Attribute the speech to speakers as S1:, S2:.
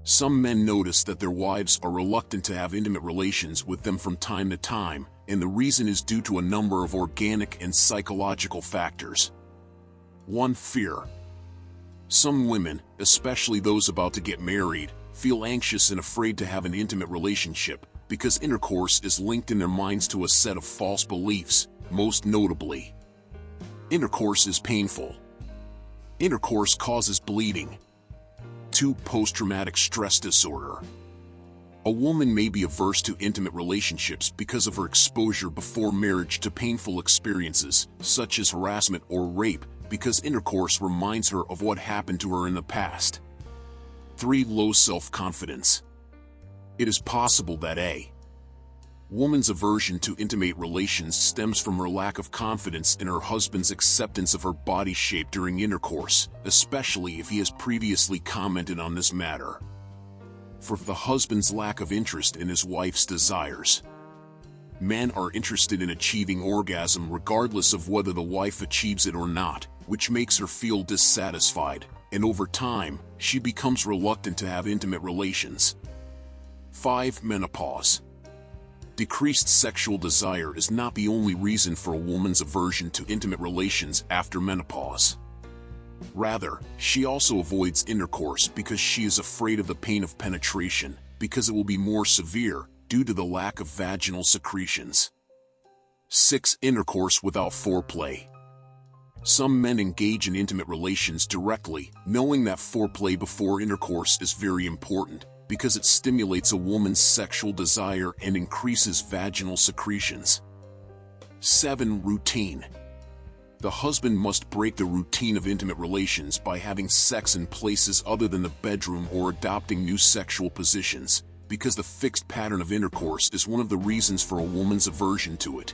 S1: Some men notice that their wives are reluctant to have intimate relations with them from time to time, and the reason is due to a number of organic and psychological factors. 1. Fear. Some women, especially those about to get married, feel anxious and afraid to have an intimate relationship because intercourse is linked in their minds to a set of false beliefs, most notably, intercourse is painful. Intercourse causes bleeding. 2. Post-traumatic stress disorder. A woman may be averse to intimate relationships because of her exposure before marriage to painful experiences, such as harassment or rape, because intercourse reminds her of what happened to her in the past. 3. Low self-confidence. It is possible that a woman's aversion to intimate relations stems from her lack of confidence in her husband's acceptance of her body shape during intercourse, especially if he has previously commented on this matter. 4. The husband's lack of interest in his wife's desires. Men are interested in achieving orgasm regardless of whether the wife achieves it or not, which makes her feel dissatisfied, and over time, she becomes reluctant to have intimate relations. 5. Menopause. Decreased sexual desire is not the only reason for a woman's aversion to intimate relations after menopause. Rather, she also avoids intercourse because she is afraid of the pain of penetration, because it will be more severe due to the lack of vaginal secretions. 6. Intercourse without foreplay. Some men engage in intimate relations directly, knowing that foreplay before intercourse is very important, because it stimulates a woman's sexual desire and increases vaginal secretions. 7. Routine. The husband must break the routine of intimate relations by having sex in places other than the bedroom or adopting new sexual positions, because the fixed pattern of intercourse is one of the reasons for a woman's aversion to it.